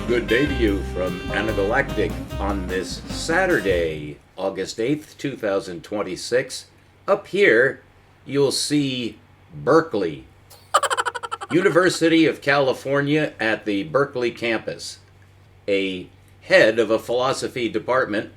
Good day to you from Anagalactic on this Saturday, August 8th, 2026. Up here, you'll see Berkeley, University of California at the Berkeley campus. A head of a philosophy department.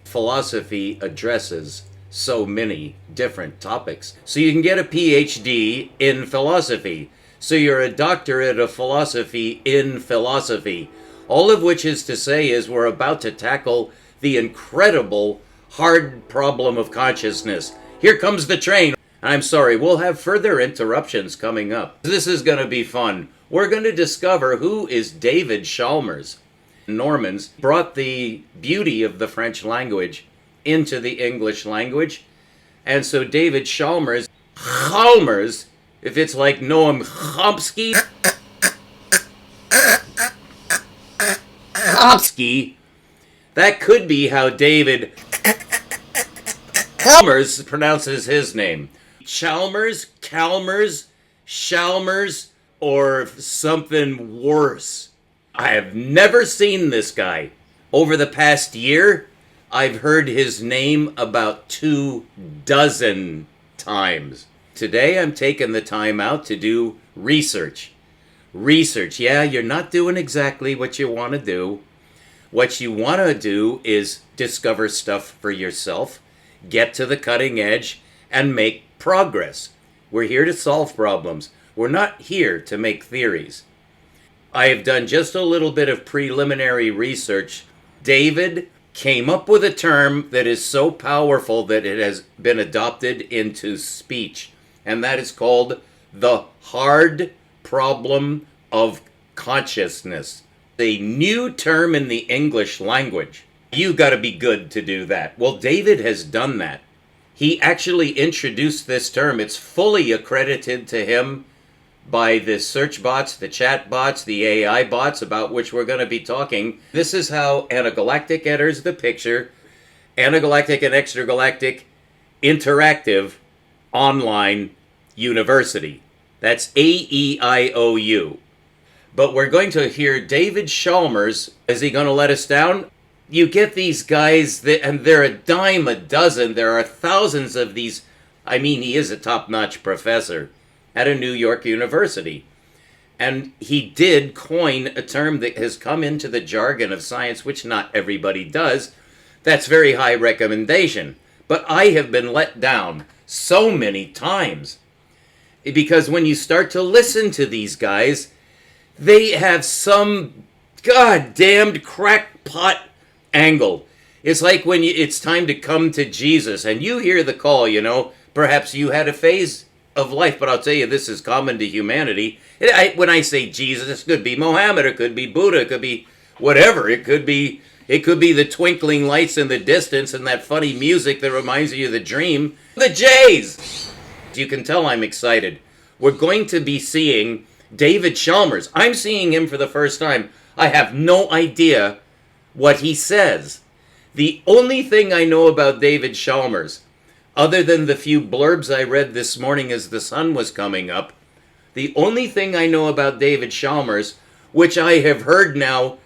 Philosophy addresses so many different topics. So you can get a PhD in philosophy. So you're a doctorate of philosophy in philosophy. All of which is to say is we're about to tackle the incredible hard problem of consciousness. Here comes the train. I'm sorry, we'll have further interruptions coming up. This is going to be fun. We're going to discover who is David Chalmers. Normans brought the beauty of the French language into the English language. And so David Chalmers, if it's like Noam Chomsky, that could be how David Chalmers pronounces his name. Chalmers, Shalmers, or something worse. I have never seen this guy. Over the past year, I've heard his name about 24 times. Today, I'm taking the time out to do research. Yeah, you're not doing exactly what you want to do. What you want to do is discover stuff for yourself, get to the cutting edge, and make progress. We're here to solve problems. We're not here to make theories. I have done just a little bit of preliminary research. David came up with a term that is so powerful that it has been adopted into speech, and that is called the hard problem of consciousness. A new term in the English language. You got to be good to do that. Well, David has done that. He actually introduced this term. It's fully accredited to him by the search bots, the chat bots, the AI bots, about which we're going to be talking. This is how Anagalactic enters the picture. Anagalactic and Extragalactic Interactive Online University. That's AEIOU. But we're going to hear David Chalmers. Is he going to let us down? You get these guys, and they're a dime a dozen. There are thousands of these. I mean, he is a top-notch professor at a New York university. And he did coin a term that has come into the jargon of science, which not everybody does. That's very high recommendation. But I have been let down so many times. Because when you start to listen to these guys, they have some goddamned crackpot angle. It's like when it's time to come to Jesus and you hear the call, perhaps you had a phase of life, but I'll tell you, this is common to humanity. When I say Jesus, it could be Mohammed, it could be Buddha, it could be whatever. It could be the twinkling lights in the distance and that funny music that reminds you of the dream. The Jays! You can tell I'm excited. We're going to be seeing David Chalmers. I'm seeing him for the first time. I have no idea what he says. The only thing I know about David Chalmers, other than the few blurbs I read this morning as the sun was coming up, the only thing I know about David Chalmers, which I have heard now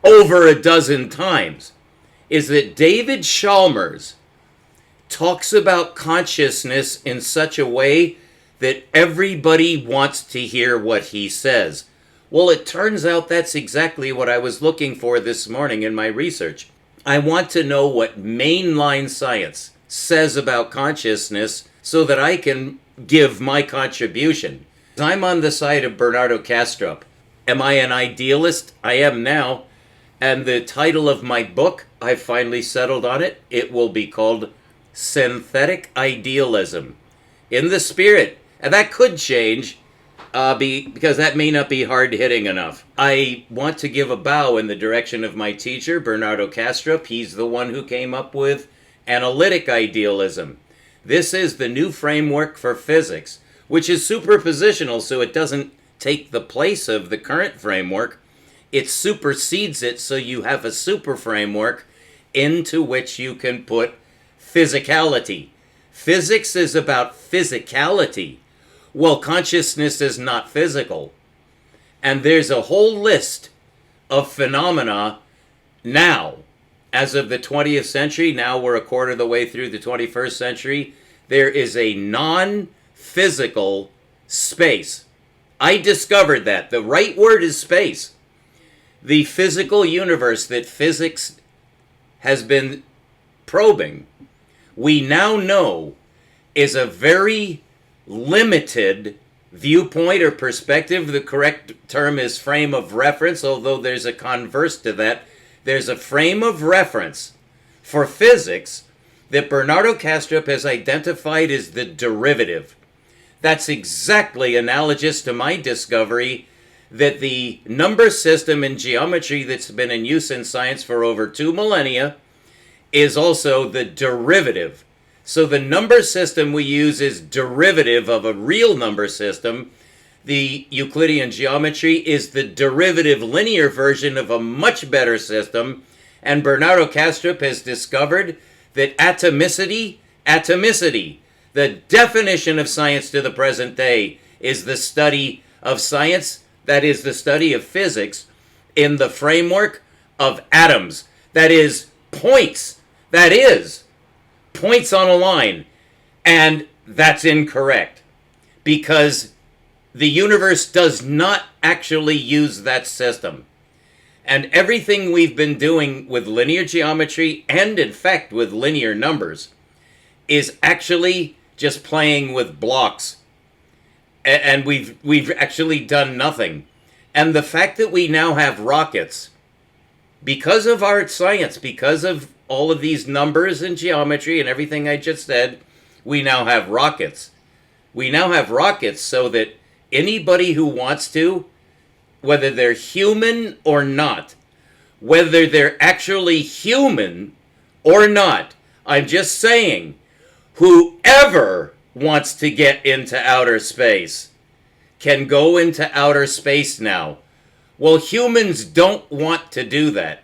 over a dozen times, is that David Chalmers talks about consciousness in such a way that everybody wants to hear what he says. Well, it turns out that's exactly what I was looking for this morning in my research. I want to know what mainline science says about consciousness so that I can give my contribution. I'm on the side of Bernardo Kastrup. Am I an idealist? I am now. And the title of my book, I've finally settled on it. It will be called Synthetic Idealism. In the spirit. And that could change because that may not be hard-hitting enough. I want to give a bow in the direction of my teacher, Bernardo Kastrup. He's the one who came up with analytic idealism. This is the new framework for physics, which is superpositional, so it doesn't take the place of the current framework. It supersedes it, so you have a super framework into which you can put physicality. Physics is about physicality. Well, consciousness is not physical. And there's a whole list of phenomena now. As of the 20th century, now we're a quarter of the way through the 21st century, there is a non-physical space. I discovered that. The right word is space. The physical universe that physics has been probing, we now know is a very limited viewpoint or perspective. The correct term is frame of reference, although there's a converse to that. There's a frame of reference for physics that Bernardo Kastrup has identified as the derivative. That's exactly analogous to my discovery that the number system in geometry that's been in use in science for over 2 millennia is also the derivative. So the number system we use is derivative of a real number system. The Euclidean geometry is the derivative linear version of a much better system. And Bernardo Kastrup has discovered that atomicity, the definition of science to the present day, is the study of science, that is the study of physics, in the framework of atoms. That is points. That is points on a line. And that's incorrect, because the universe does not actually use that system. And everything we've been doing with linear geometry, and in fact with linear numbers, is actually just playing with blocks. And we've actually done nothing. And the fact that we now have rockets, because of our science, because of all of these numbers and geometry and everything I just said, we now have rockets. We now have rockets so that anybody who wants to, whether they're human or not, whether they're actually human or not, I'm just saying, whoever wants to get into outer space can go into outer space now. Well, humans don't want to do that.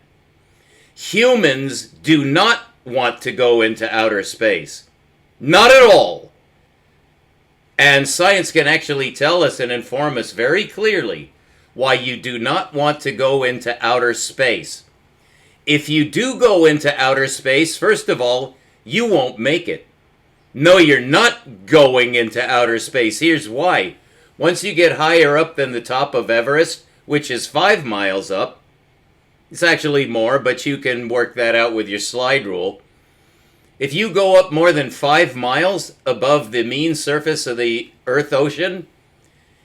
Humans do not want to go into outer space. Not at all. And science can actually tell us and inform us very clearly why you do not want to go into outer space. If you do go into outer space, first of all, you won't make it. No, you're not going into outer space. Here's why. Once you get higher up than the top of Everest, which is 5 miles up, it's actually more, but you can work that out with your slide rule. If you go up more than 5 miles above the mean surface of the Earth ocean,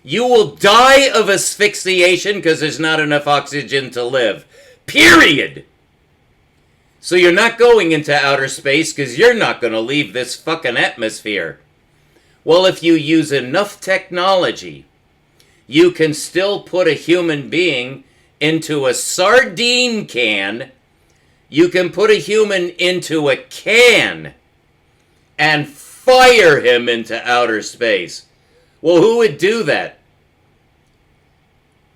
you will die of asphyxiation because there's not enough oxygen to live. Period. So you're not going into outer space because you're not going to leave this fucking atmosphere. Well, if you use enough technology, you can still put a human being into a sardine can. You can put a human into a can and fire him into outer space. Well, who would do that?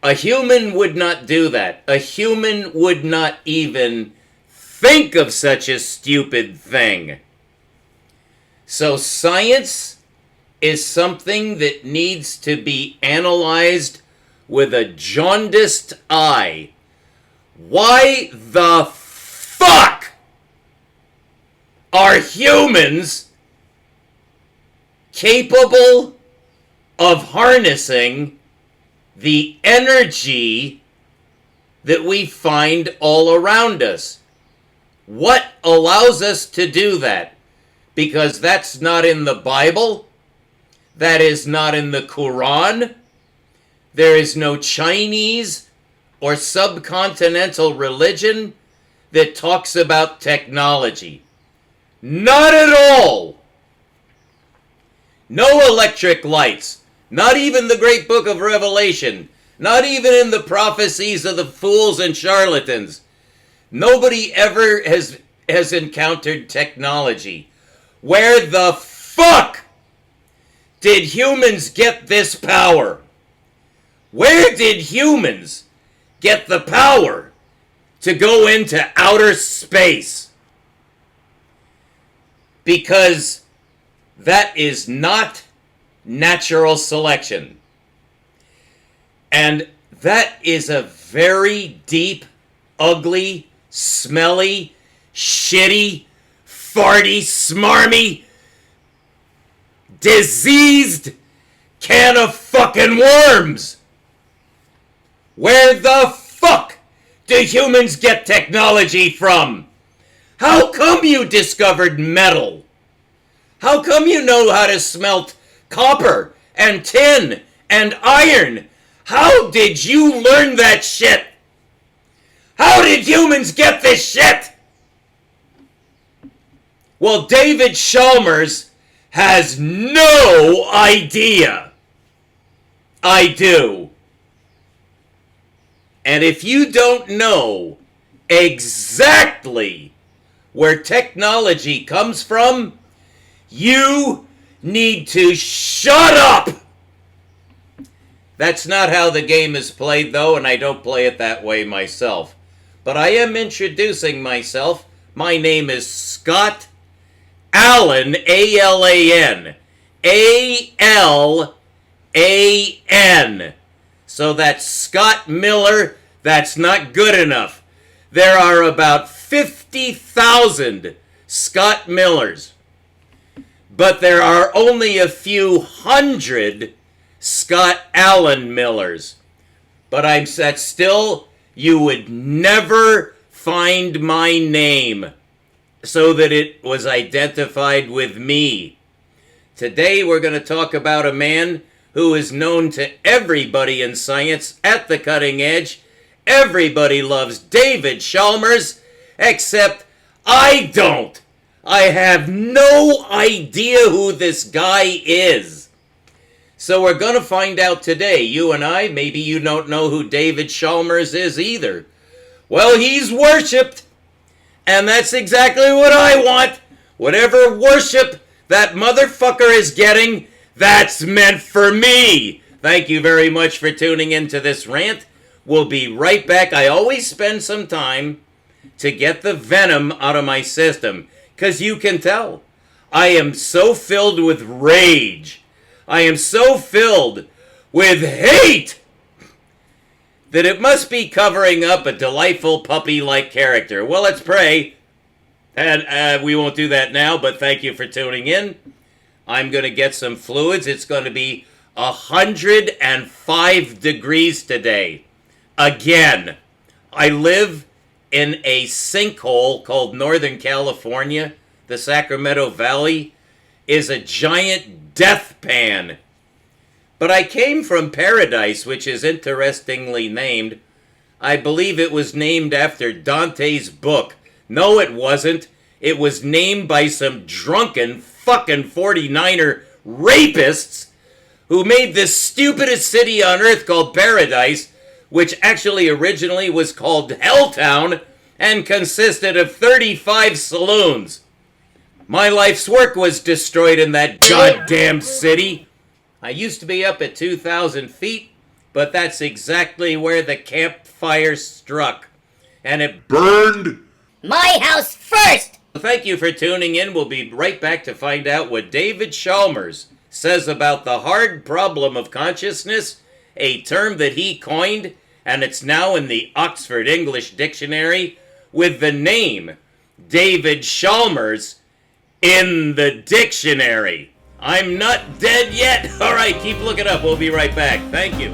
A human would not do that. A human would not even think of such a stupid thing. So science is something that needs to be analyzed with a jaundiced eye. Why the fuck are humans capable of harnessing the energy that we find all around us? What allows us to do that? Because that's not in the Bible. That is not in the Quran. There is no Chinese or subcontinental religion that talks about technology. Not at all. No electric lights. Not even the great book of Revelation. Not even in the prophecies of the fools and charlatans. Nobody ever has encountered technology. Where the fuck did humans get this power? Where did humans get the power to go into outer space? Because that is not natural selection. And That is a very deep, ugly, smelly, shitty, farty, smarmy, diseased can of fucking worms. Where the fuck do humans get technology from? How come you discovered metal? How come you know how to smelt copper and tin and iron? How did you learn that shit? How did humans get this shit? Well, David Chalmers has no idea. I do. And if you don't know exactly where technology comes from, you need to shut up! That's not how the game is played, though, and I don't play it that way myself. But I am introducing myself. My name is Scott Allan, A-L-A-N. A-L-A-N. So that's Scott Miller. That's not good enough. There are about 50,000 Scott Millers. But there are only a few hundred Scott Allan Millers. But that's still, you would never find my name so that it was identified with me. Today we're going to talk about a man who is known to everybody in science at the cutting edge. Everybody loves David Chalmers, except I don't. I have no idea who this guy is. So we're going to find out today, you and I. Maybe you don't know who David Chalmers is either. Well, he's worshipped. And that's exactly what I want. Whatever worship that motherfucker is getting, that's meant for me. Thank you very much for tuning into this rant. We'll be right back. I always spend some time to get the venom out of my system, because you can tell. I am so filled with rage. I am so filled with hate that it must be covering up a delightful puppy-like character. Well, let's pray. And we won't do that now, but thank you for tuning in. I'm going to get some fluids. It's going to be 105 degrees today. Again, I live in a sinkhole called Northern California. The Sacramento Valley is a giant death pan. But I came from Paradise, which is interestingly named. I believe it was named after Dante's book. No, it wasn't. It was named by some drunken fucking 49er rapists who made this stupidest city on earth called Paradise, which actually originally was called Helltown and consisted of 35 saloons. My life's work was destroyed in that goddamn city. I used to be up at 2,000 feet, but that's exactly where the campfire struck. And it burned my house first! Thank you for tuning in. We'll be right back to find out what David Chalmers says about the hard problem of consciousness, a term that he coined, and it's now in the Oxford English Dictionary with the name David Chalmers in the dictionary. I'm not dead yet. All right, keep looking up. We'll be right back. Thank you.